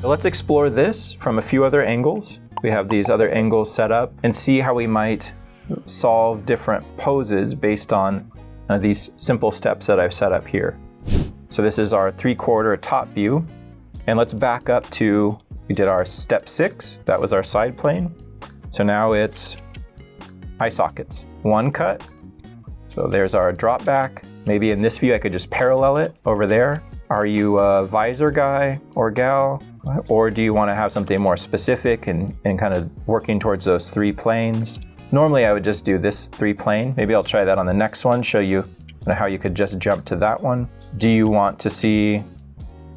So let's explore this from a few other angles. We have these other angles set up and see how we might solve different poses based on these simple steps that I've set up here. So this is our 3/4 top view. And let's back up to, we did our step 6, that was our side plane. So now it's eye sockets. One cut, so there's our drop back. Maybe in this view I could just parallel it over there. Are you a visor guy or gal? Or do you want to have something more specific and kind of working towards those 3 planes? Normally I would just do this 3 plane. Maybe I'll try that on the next one, show you how you could just jump to that one. Do you want to see,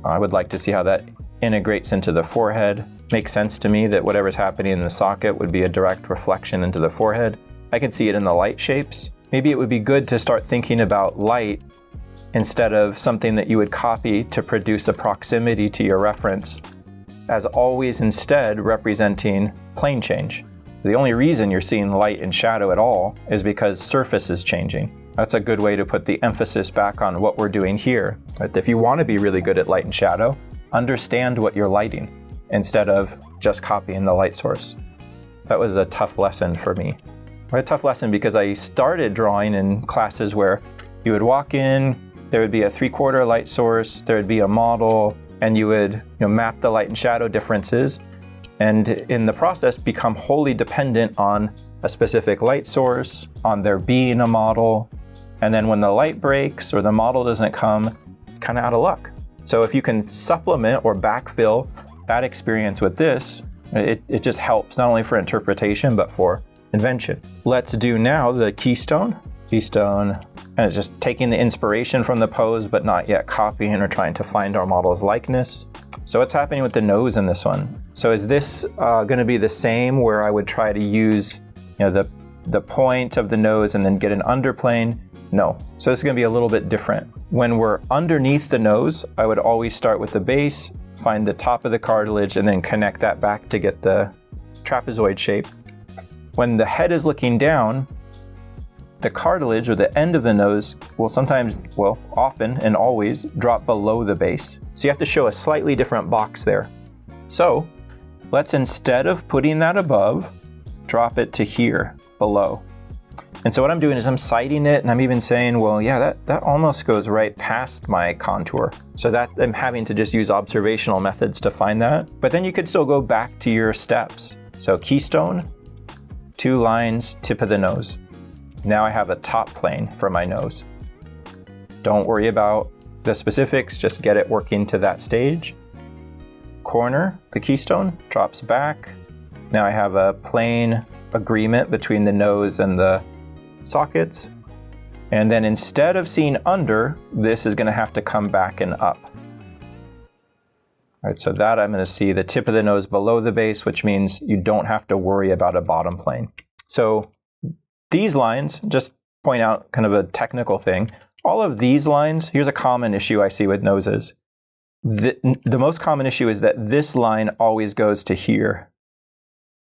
I would like to see how that integrates into the forehead. Makes sense to me that whatever's happening in the socket would be a direct reflection into the forehead. I can see it in the light shapes. Maybe it would be good to start thinking about light instead of something that you would copy to produce a proximity to your reference, as always instead representing plane change. So the only reason you're seeing light and shadow at all is because surface is changing. That's a good way to put the emphasis back on what we're doing here. But if you want to be really good at light and shadow, understand what you're lighting instead of just copying the light source. That was a tough lesson for me. A tough lesson because I started drawing in classes where you would walk in, there would be a 3/4 light source, there would be a model, and you would map the light and shadow differences, and in the process become wholly dependent on a specific light source, on there being a model, and then when the light breaks or the model doesn't come, kind of out of luck. So if you can supplement or backfill that experience with this, it just helps not only for interpretation, but for invention. Let's do now the keystone. Keystone, and it's just taking the inspiration from the pose, but not yet copying or trying to find our model's likeness. So what's happening with the nose in this one? So is this gonna be the same where I would try to use the point of the nose and then get an underplane? No. So this is gonna be a little bit different. When we're underneath the nose, I would always start with the base, find the top of the cartilage, and then connect that back to get the trapezoid shape. When the head is looking down, the cartilage or the end of the nose will sometimes, well, often and always drop below the base. So you have to show a slightly different box there. So let's, instead of putting that above, drop it to here below. And so what I'm doing is I'm sighting it, and I'm even saying, well, yeah, that almost goes right past my contour. So that I'm having to just use observational methods to find that. But then you could still go back to your steps. So keystone, 2 lines, tip of the nose. Now I have a top plane for my nose. Don't worry about the specifics, just get it working to that stage. Corner, the keystone, drops back. Now I have a plane agreement between the nose and the sockets. And then instead of seeing under, this is gonna have to come back and up. All right, so that I'm gonna see the tip of the nose below the base, which means you don't have to worry about a bottom plane. So these lines, just point out kind of a technical thing. All of these lines, here's a common issue I see with noses. The most common issue is that this line always goes to here,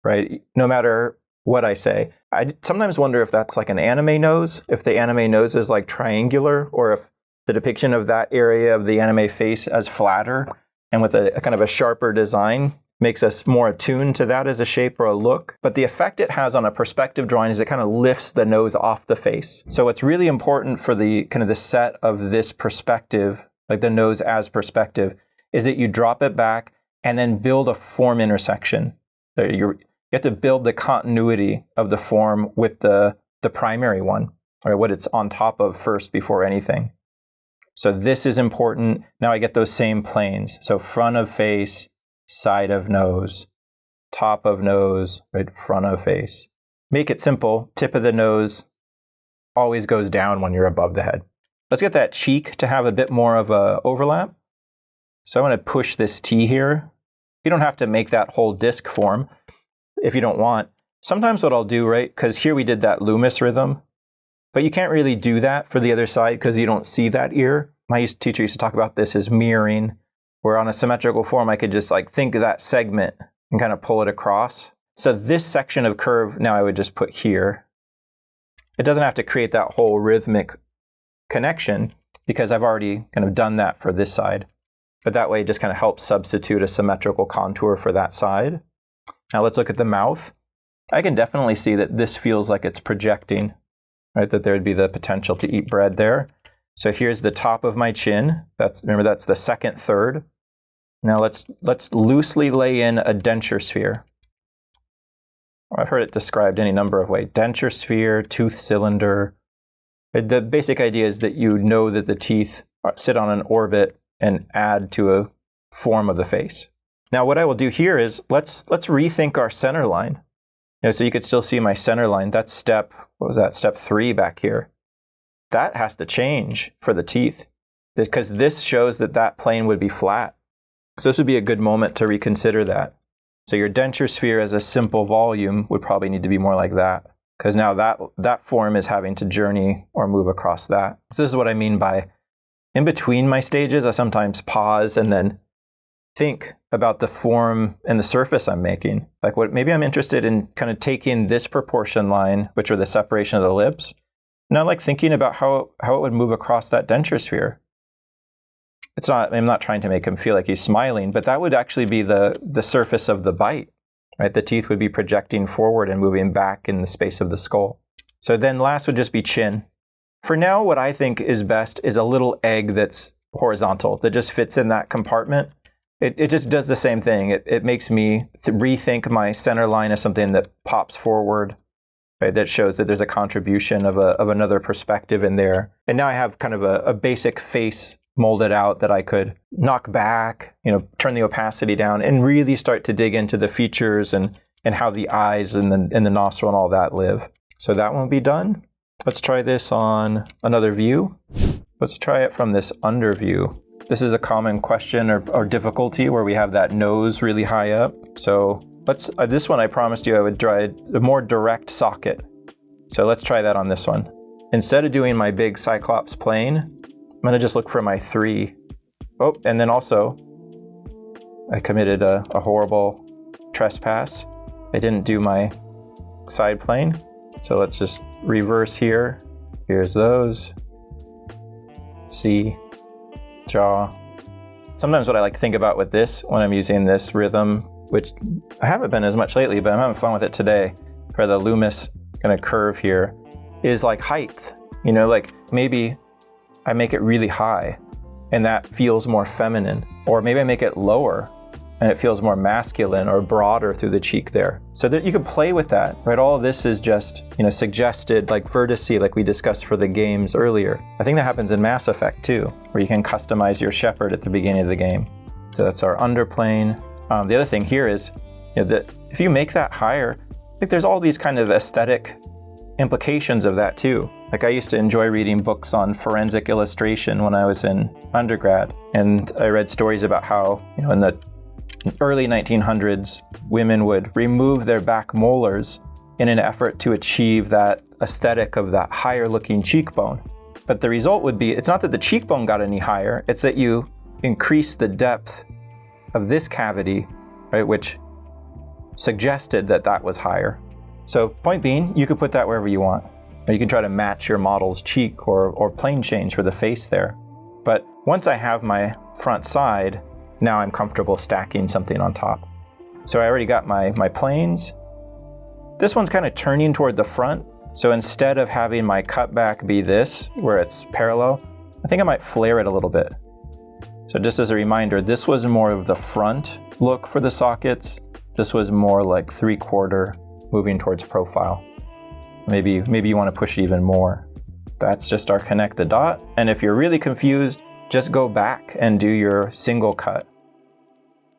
right? No matter what I say. I sometimes wonder if that's like an anime nose, if the anime nose is like triangular, or if the depiction of that area of the anime face as flatter and with a kind of a sharper design makes us more attuned to that as a shape or a look. But the effect it has on a perspective drawing is it kind of lifts the nose off the face. So what's really important for the kind of the set of this perspective, like the nose as perspective, is that you drop it back and then build a form intersection. You have to build the continuity of the form with the primary one, or what it's on top of first before anything. So this is important. Now I get those same planes. So front of face, side of nose, top of nose, right, front of face. Make it simple. Tip of the nose always goes down when you're above the head. Let's get that cheek to have a bit more of a overlap. So I'm going to push this T here. You don't have to make that whole disc form if you don't want. Sometimes what I'll do, right, because here we did that Loomis rhythm, but you can't really do that for the other side because you don't see that ear. My teacher used to talk about this as mirroring, where on a symmetrical form I could just like think of that segment and kind of pull it across. So this section of curve now I would just put here. It doesn't have to create that whole rhythmic connection because I've already kind of done that for this side. but that way it just kind of helps substitute a symmetrical contour for that side. Now let's look at the mouth. I can definitely see that this feels like it's projecting, right? That there'd be the potential to eat bread there. So here's the top of my chin. Remember, that's the second third. Now let's loosely lay in a denture sphere. I've heard it described any number of ways. Denture sphere, tooth cylinder. The basic idea is that you know that the teeth sit on an orbit and add to a form of the face. Now what I will do here is let's rethink our center line. So you could still see my center line. That's step 3 back here. That has to change for the teeth because this shows that that plane would be flat. So this would be a good moment to reconsider that. So your denture sphere as a simple volume would probably need to be more like that, because now that form is having to journey or move across that. So this is what I mean by in between my stages, I sometimes pause and then think about the form and the surface I'm making. Like maybe I'm interested in kind of taking this proportion line, which are the separation of the lips, and I like thinking about how it would move across that denture sphere. I'm not trying to make him feel like he's smiling, but that would actually be the surface of the bite, right? The teeth would be projecting forward and moving back in the space of the skull. So then last would just be chin. For now, what I think is best is a little egg that's horizontal, that just fits in that compartment. It just does the same thing. It makes me rethink my center line as something that pops forward, right? That shows that there's a contribution of another perspective in there. And now I have kind of a basic face molded out that I could knock back, turn the opacity down and really start to dig into the features and how the eyes and the nostril and all that live. So that won't be done. Let's try this on another view. Let's try it from this under view. This is a common question or difficulty where we have that nose really high up. So this one I promised you I would try a more direct socket. So let's try that on this one. Instead of doing my big Cyclops plane, I'm going to just look for my 3. Oh, and then also, I committed a horrible trespass. I didn't do my side plane. So let's just reverse here. Here's those. C, jaw. Sometimes what I like to think about with this, when I'm using this rhythm, which I haven't been as much lately, but I'm having fun with it today, for the Loomis kind of curve here, is like height. Like maybe I make it really high and that feels more feminine, or maybe I make it lower and it feels more masculine or broader through the cheek there. So that you can play with that, right? All of this is just, suggested like vertice, like we discussed for the games earlier. I think that happens in Mass Effect too, where you can customize your shepherd at the beginning of the game. So that's our underplane. The other thing here is, that if you make that higher, like there's all these kind of aesthetic implications of that too. Like I used to enjoy reading books on forensic illustration when I was in undergrad, and I read stories about how, in the early 1900s, women would remove their back molars in an effort to achieve that aesthetic of that higher looking cheekbone. But the result would be, it's not that the cheekbone got any higher, it's that you increase the depth of this cavity, right, which suggested that was higher. So point being, you could put that wherever you want. Or you can try to match your model's cheek or plane change for the face there. But once I have my front side, now I'm comfortable stacking something on top. So I already got my planes. This one's kind of turning toward the front. So instead of having my cutback be this, where it's parallel, I think I might flare it a little bit. So just as a reminder, this was more of the front look for the sockets. This was more like 3/4 moving towards profile. Maybe you want to push it even more. That's just our connect the dot. And if you're really confused, just go back and do your single cut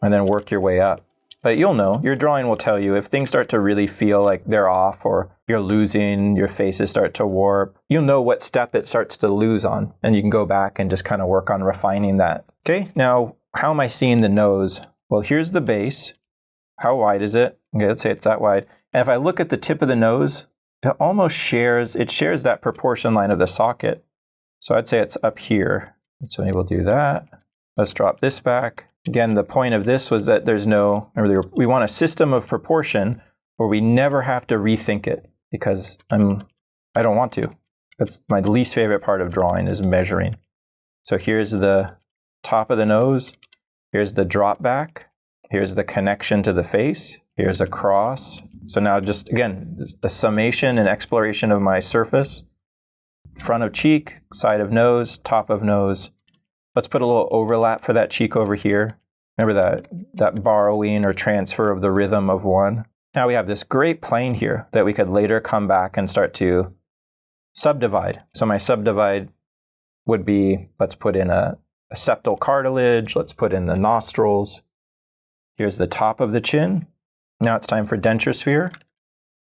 and then work your way up. But you'll know, your drawing will tell you if things start to really feel like they're off or you're losing, your faces start to warp, you'll know what step it starts to lose on, and you can go back and just kind of work on refining that. Okay, now how am I seeing the nose? Well, here's the base. How wide is it? Okay, let's say it's that wide. And if I look at the tip of the nose, it almost shares that proportion line of the socket. So I'd say it's up here. So maybe we'll do that. Let's drop this back. Again, the point of this was that we want a system of proportion where we never have to rethink it, because I don't want to. That's my least favorite part of drawing, is measuring. So here's the top of the nose. Here's the drop back. Here's the connection to the face. Here's a cross. So now just, again, a summation and exploration of my surface. Front of cheek, side of nose, top of nose. Let's put a little overlap for that cheek over here. Remember that borrowing or transfer of the rhythm of one. Now we have this great plane here that we could later come back and start to subdivide. So my subdivide would be, let's put in a septal cartilage. Let's put in the nostrils. Here's the top of the chin. Now it's time for denture sphere.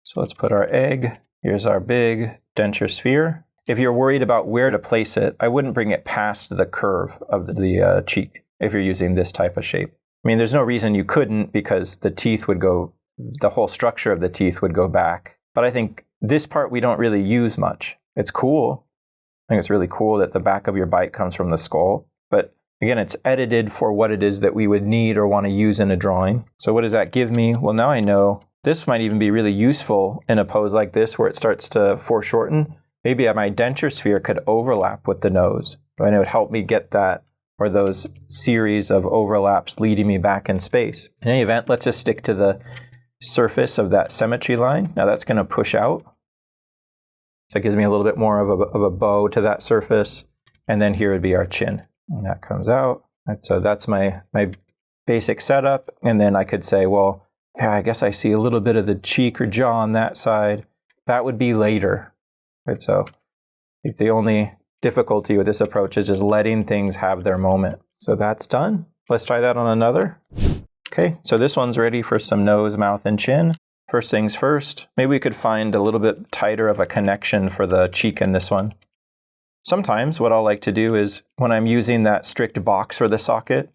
So let's put our egg. Here's our big denture sphere. If you're worried about where to place it, I wouldn't bring it past the curve of the cheek if you're using this type of shape. I mean, there's no reason you couldn't, because the teeth would go, the whole structure of the teeth would go back. But I think this part we don't really use much. It's cool. I think it's really cool that the back of your bite comes from the skull. But again, it's edited for what it is that we would need or want to use in a drawing. So what does that give me? Well, now I know this might even be really useful in a pose like this where it starts to foreshorten. Maybe my denture sphere could overlap with the nose, and it would help me get that, or those series of overlaps leading me back in space. In any event, let's just stick to the surface of that symmetry line. Now that's going to push out. So it gives me a little bit more of a bow to that surface. And then here would be our chin. And that comes out. Right, so that's my basic setup. And then I could say, well, yeah, I guess I see a little bit of the cheek or jaw on that side. That would be later. Right, so I think the only difficulty with this approach is just letting things have their moment. So that's done. Let's try that on another. Okay, so this one's ready for some nose, mouth, and chin. First things first, maybe we could find a little bit tighter of a connection for the cheek in this one. Sometimes what I'll like to do is when I'm using that strict box for the socket,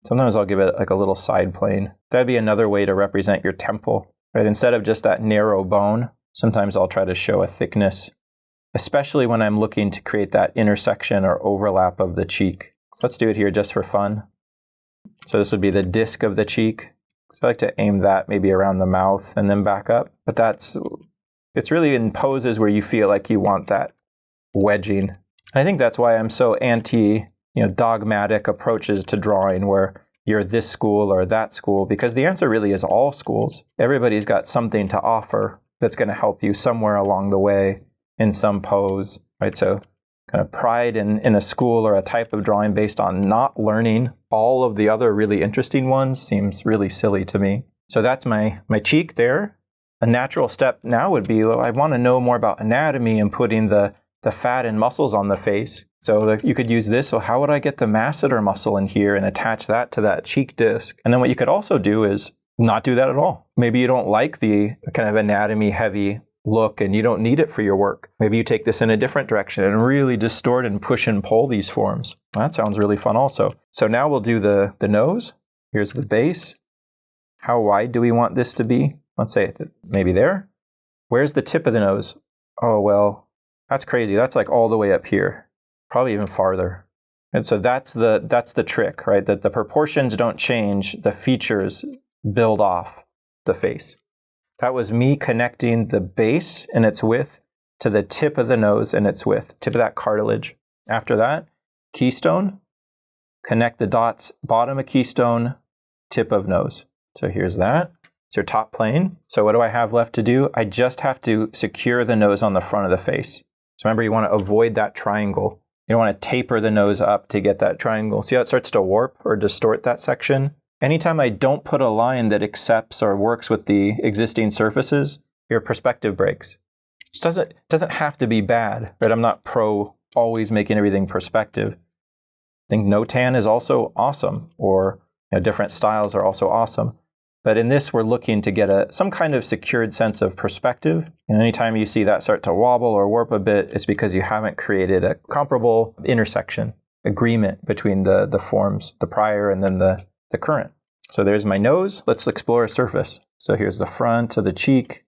sometimes I'll give it like a little side plane. That'd be another way to represent your temple, right? Instead of just that narrow bone, sometimes I'll try to show a thickness, especially when I'm looking to create that intersection or overlap of the cheek. So let's do it here just for fun. So this would be the disc of the cheek. So I like to aim that maybe around the mouth and then back up. But it's really in poses where you feel like you want that wedging. And I think that's why I'm so anti, dogmatic approaches to drawing where you're this school or that school, because the answer really is all schools. Everybody's got something to offer that's going to help you somewhere along the way in some pose, right? So kind of pride in a school or a type of drawing based on not learning all of the other really interesting ones seems really silly to me. So that's my cheek there. A natural step now would be, well, I want to know more about anatomy and putting the fat and muscles on the face. So you could use this. So how would I get the masseter muscle in here and attach that to that cheek disc? And then what you could also do is not do that at all. Maybe you don't like the kind of anatomy heavy look and you don't need it for your work. Maybe you take this in a different direction and really distort and push and pull these forms. That sounds really fun also. So now we'll do the nose. Here's the base. How wide do we want this to be? Let's say maybe there. Where's the tip of the nose? Oh, well, that's crazy. That's like all the way up here, probably even farther. And so that's the trick, right? That the proportions don't change, the features build off the face. That was me connecting the base and its width to the tip of the nose and its width, tip of that cartilage. After that, keystone, connect the dots, bottom of keystone, tip of nose. So here's that. It's your top plane. So what do I have left to do? I just have to secure the nose on the front of the face. So remember, you want to avoid that triangle. You don't want to taper the nose up to get that triangle. See how it starts to warp or distort that section? Anytime I don't put a line that accepts or works with the existing surfaces, your perspective breaks. It doesn't have to be bad, right? I'm not pro always making everything perspective. I think no tan is also awesome, or different styles are also awesome. But in this, we're looking to get some kind of secured sense of perspective. And anytime you see that start to wobble or warp a bit, it's because you haven't created a comparable intersection, agreement between the forms, the prior and then the current. So there's my nose. Let's explore a surface. So here's the front of the cheek.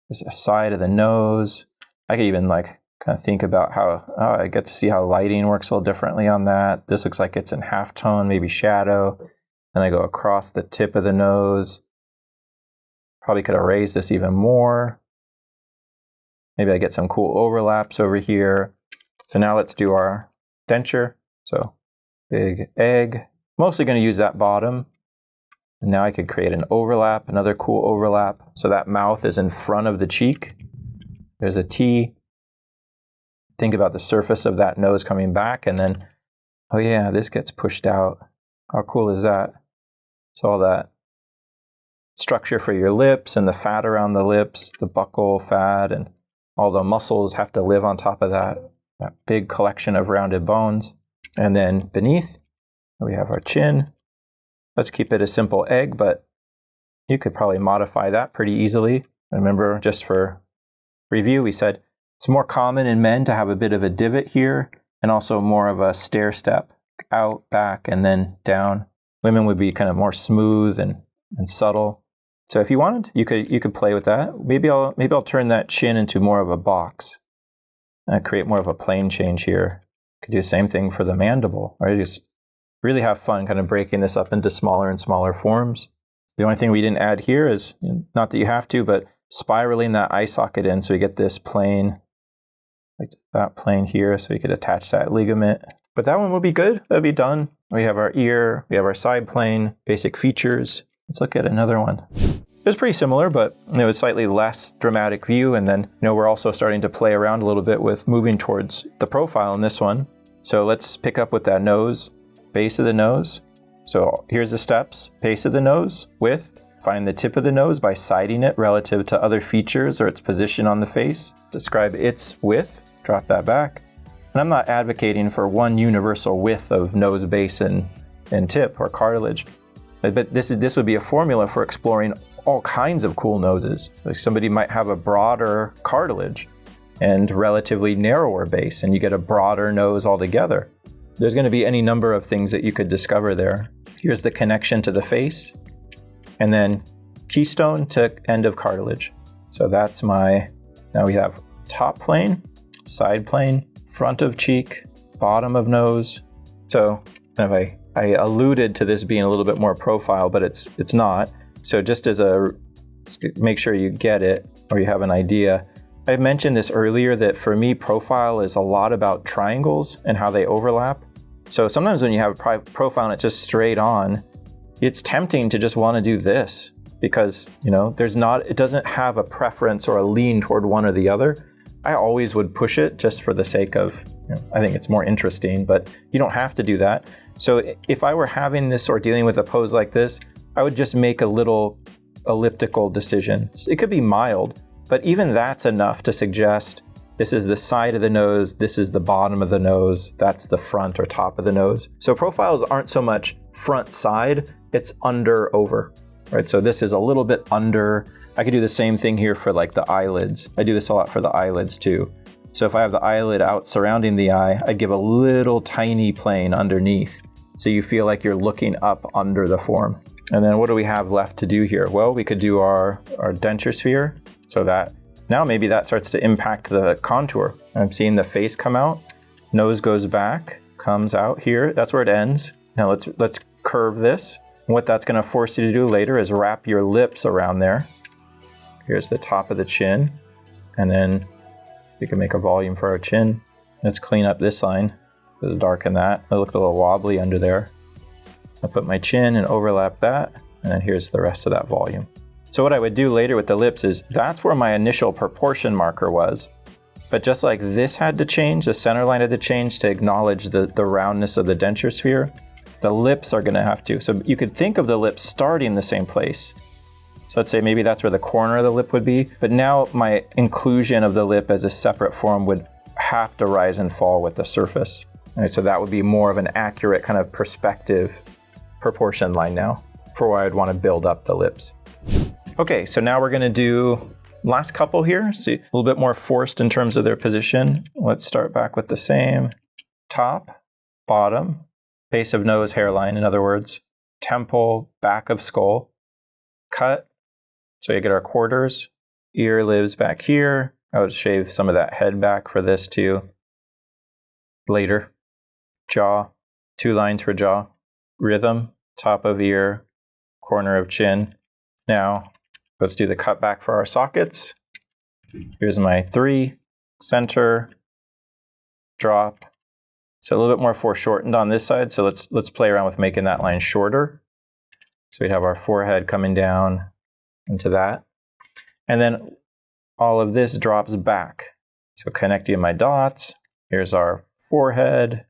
There's the side of the nose. I could even kind of think about how I get to see how lighting works a little differently on that. This looks like it's in halftone, maybe shadow. Then I go across the tip of the nose. Probably could erase this even more. Maybe I get some cool overlaps over here. So now let's do our denture. So big egg, Mostly going to use that bottom. And now I could create an overlap, another cool overlap. So that mouth is in front of the cheek. There's a T. Think about the surface of that nose coming back, and then, oh yeah, this gets pushed out. How cool is that? So all that structure for your lips and the fat around the lips, the buccal fat, and all the muscles have to live on top of that big collection of rounded bones. And then beneath, we have our chin. Let's keep it a simple egg, but you could probably modify that pretty easily. Remember, just for review, we said it's more common in men to have a bit of a divot here and also more of a stair step out, back, and then down. Women would be kind of more smooth and subtle. So if you wanted, you could play with that. Maybe I'll turn that chin into more of a box and create more of a plane change here. Could do the same thing for the mandible, right? Just really have fun kind of breaking this up into smaller and smaller forms. The only thing we didn't add here is, not that you have to, but spiraling that eye socket in so we get this plane, like that plane here, so we could attach that ligament. But that one will be good. That'll be done. We have our ear, we have our side plane, basic features. Let's look at another one. It was pretty similar, but it was slightly less dramatic view. And then, we're also starting to play around a little bit with moving towards the profile in this one. So let's pick up with that nose, base of the nose. So here's the steps: base of the nose, width, find the tip of the nose by siding it relative to other features or its position on the face. Describe its width, drop that back. And I'm not advocating for one universal width of nose, base, and tip or cartilage. But this would be a formula for exploring all kinds of cool noses. Like somebody might have a broader cartilage and relatively narrower base, and you get a broader nose altogether. There's going to be any number of things that you could discover there. Here's the connection to the face, and then keystone to end of cartilage. So that's now we have top plane, side plane, front of cheek, bottom of nose. So I alluded to this being a little bit more profile, but it's not. So just make sure you get it or you have an idea. I mentioned this earlier that for me, profile is a lot about triangles and how they overlap. So sometimes when you have a profile and it's just straight on, it's tempting to just want to do this because, it doesn't have a preference or a lean toward one or the other. I always would push it just for the sake of, I think it's more interesting, but you don't have to do that. So if I were having this or dealing with a pose like this, I would just make a little elliptical decision. It could be mild, but even that's enough to suggest this is the side of the nose, this is the bottom of the nose, that's the front or top of the nose. So profiles aren't so much front side, it's under over, right? So this is a little bit under. I could do the same thing here for like the eyelids. I do this a lot for the eyelids too. So if I have the eyelid out surrounding the eye, I give a little tiny plane underneath. So you feel like you're looking up under the form. And then what do we have left to do here? Well, we could do our denture sphere. So that now maybe that starts to impact the contour. I'm seeing the face come out, nose goes back, comes out here. That's where it ends. Now let's curve this. What that's going to force you to do later is wrap your lips around there. Here's the top of the chin. And then we can make a volume for our chin. Let's clean up this line. Let's darken that. It looked a little wobbly under there. I'll put my chin and overlap that. And then here's the rest of that volume. So what I would do later with the lips is that's where my initial proportion marker was. But just like this had to change, the center line had to change to acknowledge the roundness of the denture sphere, the lips are going to have to. So you could think of the lips starting the same place. So let's say maybe that's where the corner of the lip would be. But now my inclusion of the lip as a separate form would have to rise and fall with the surface. Right, so that would be more of an accurate kind of perspective proportion line now for where I'd want to build up the lips. Okay, so now we're going to do last couple here. See, a little bit more forced in terms of their position. Let's start back with the same. Top, bottom, base of nose, hairline, in other words, temple, back of skull, cut. So you get our quarters, ear lives back here. I would shave some of that head back for this too. Later, jaw, 2 lines for jaw, rhythm, top of ear, corner of chin. Now, let's do the cut back for our sockets. Here's my 3, center, drop, So a little bit more foreshortened on this side. So let's play around with making that line shorter. So we'd have our forehead coming down into that. And then all of this drops back. So connecting my dots. Here's our forehead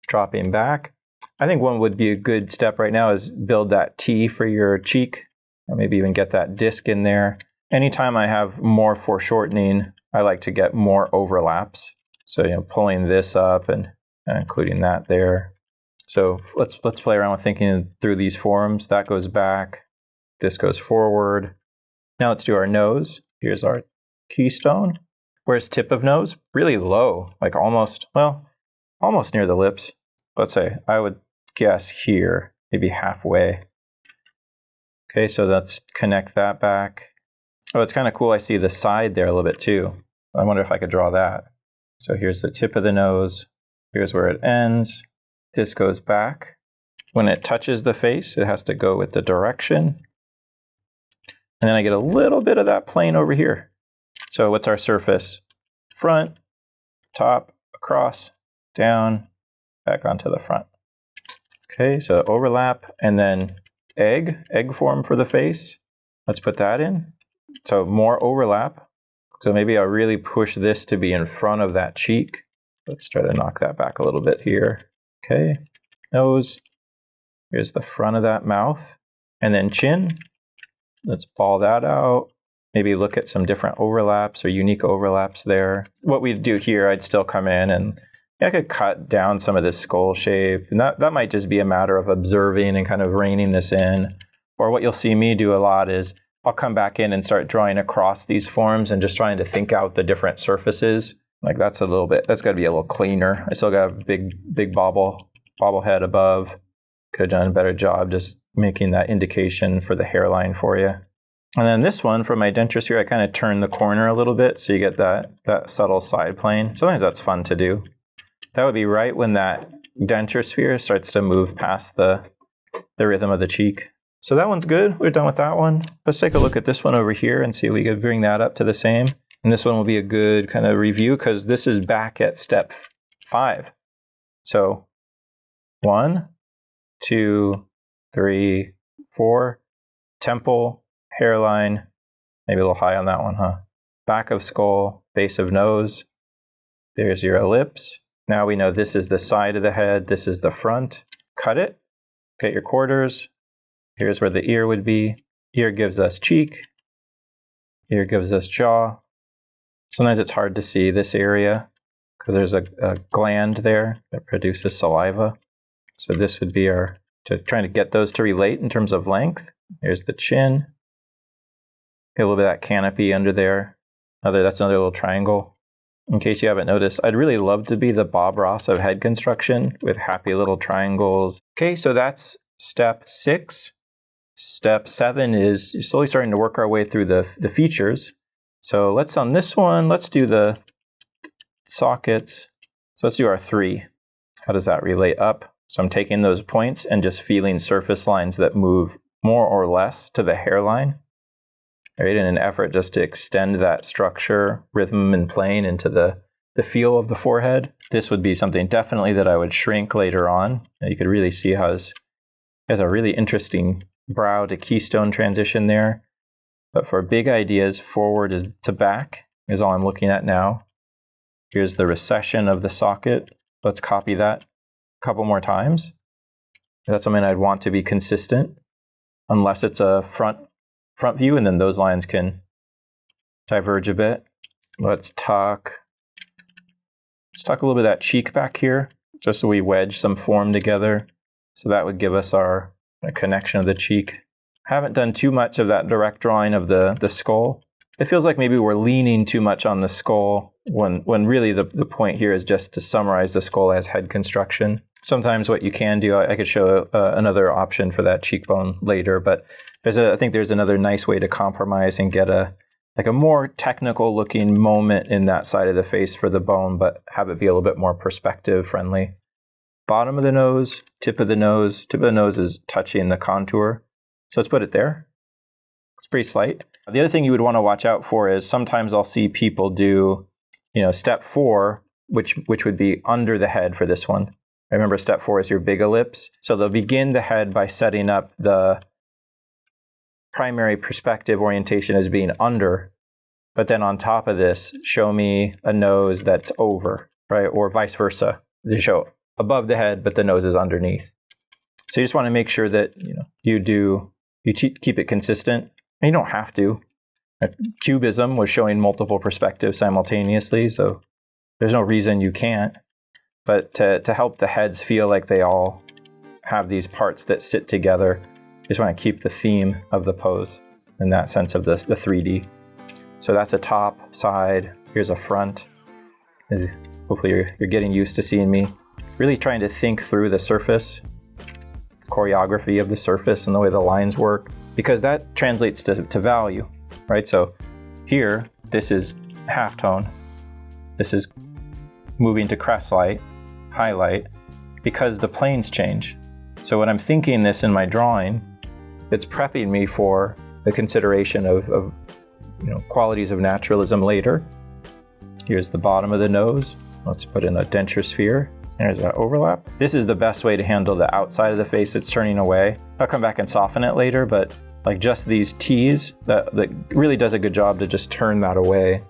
dropping back. I think one would be a good step right now is build that T for your cheek, or maybe even get that disc in there. Anytime I have more foreshortening, I like to get more overlaps. So, pulling this up and including that there. So let's play around with thinking through these forms. That goes back, this goes forward. Now let's do our nose. Here's our keystone. Where's tip of nose? Really low, like almost near the lips. Let's say, I would guess here, maybe halfway. Okay, so let's connect that back. Oh, it's kind of cool. I see the side there a little bit too. I wonder if I could draw that. So here's the tip of the nose. Here's where it ends. This goes back. When it touches the face, it has to go with the direction. And then I get a little bit of that plane over here. So what's our surface? Front, top, across, down, back onto the front. Okay, so overlap, and then egg form for the face. Let's put that in. So more overlap. So maybe I'll really push this to be in front of that cheek. Let's try to knock that back a little bit here. Okay, nose. Here's the front of that mouth. And then chin. Let's ball that out. Maybe look at some different overlaps or unique overlaps there. What we'd do here, I'd still come in and I could cut down some of this skull shape. And that might just be a matter of observing and kind of reining this in. Or what you'll see me do a lot is I'll come back in and start drawing across these forms and just trying to think out the different surfaces. Like that's got to be a little cleaner. I still got a big bobblehead above. Could have done a better job just making that indication for the hairline for you. And then this one, for my denture sphere, I kind of turn the corner a little bit so you get that subtle side plane. Sometimes that's fun to do. That would be right when that denture sphere starts to move past the rhythm of the cheek. So that one's good. We're done with that one. Let's take a look at this one over here and see if we could bring that up to the same. And this one will be a good kind of review because this is back at step 5. So 1, 2, 3, 4, temple, hairline, maybe a little high on that one, huh? Back of skull, base of nose. There's your ellipse. Now we know this is the side of the head, this is the front. Cut it, get your quarters. Here's where the ear would be. Ear gives us cheek. Ear gives us jaw. Sometimes it's hard to see this area because there's a gland there that produces saliva. So this would be trying to get those to relate in terms of length. Here's the chin. Get a little bit of that canopy under there. That's another little triangle. In case you haven't noticed, I'd really love to be the Bob Ross of head construction with happy little triangles. Okay, so that's step 6. Step 7 is you're slowly starting to work our way through the features. So on this one, let's do the sockets. So let's do our 3. How does that relate up? So I'm taking those points and just feeling surface lines that move more or less to the hairline. Right, in an effort just to extend that structure, rhythm, and plane into the feel of the forehead. This would be something definitely that I would shrink later on. You could really see how it has a really interesting brow to keystone transition there. But for big ideas, forward to back is all I'm looking at now. Here's the recession of the socket. Let's copy that a couple more times. That's something I'd want to be consistent, unless it's a front view, and then those lines can diverge a bit. Let's tuck a little bit of that cheek back here, just so we wedge some form together. So that would give us our connection of the cheek. Haven't done too much of that direct drawing of the skull. It feels like maybe we're leaning too much on the skull when really the point here is just to summarize the skull as head construction. Sometimes what you can do, I could show another option for that cheekbone later, but I think there's another nice way to compromise and get a more technical looking moment in that side of the face for the bone, but have it be a little bit more perspective friendly. Bottom of the nose, tip of the nose. Tip of the nose is touching the contour. So let's put it there. It's pretty slight. The other thing you would want to watch out for is sometimes I'll see people do, step 4, which would be under the head for this one. Remember, step 4 is your big ellipse. So they'll begin the head by setting up the primary perspective orientation as being under, but then on top of this, show me a nose that's over, right? Or vice versa. They show above the head, but the nose is underneath. So you just want to make sure that you keep it consistent. And you don't have to. Cubism was showing multiple perspectives simultaneously, so there's no reason you can't. But to help the heads feel like they all have these parts that sit together, you just want to keep the theme of the pose in that sense of the 3D. So that's a top, side, here's a front. Hopefully you're getting used to seeing me really trying to think through the surface, choreography of the surface and the way the lines work, because that translates to value, right? So here, this is halftone. This is moving to crest light, highlight, because the planes change. So when I'm thinking this in my drawing, it's prepping me for the consideration of qualities of naturalism later. Here's the bottom of the nose. Let's put in a denture sphere. There's that overlap. This is the best way to handle the outside of the face that's turning away. I'll come back and soften it later, but like just these T's, that really does a good job to just turn that away.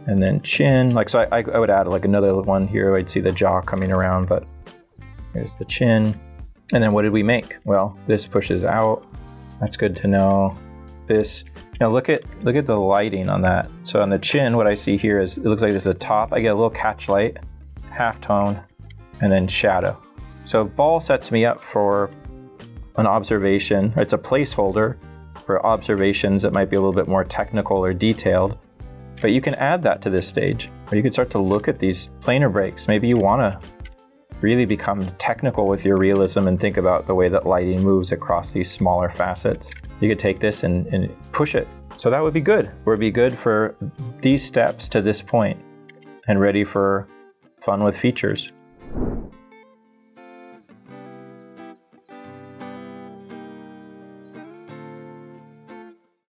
And then chin, so I would add like another one here. I'd see the jaw coming around, but here's the chin. And then what did we make? Well, this pushes out. That's good to know. This, look at the lighting on that. So on the chin, what I see here is it looks like there's a top. I get a little catch light, halftone, and then shadow. So ball sets me up for an observation. It's a placeholder for observations that might be a little bit more technical or detailed. But you can add that to this stage, or you can start to look at these planar breaks. Maybe you want to really become technical with your realism and think about the way that lighting moves across these smaller facets. You could take this and push it. So that would be good. Would be good for these steps to this point and ready for fun with features.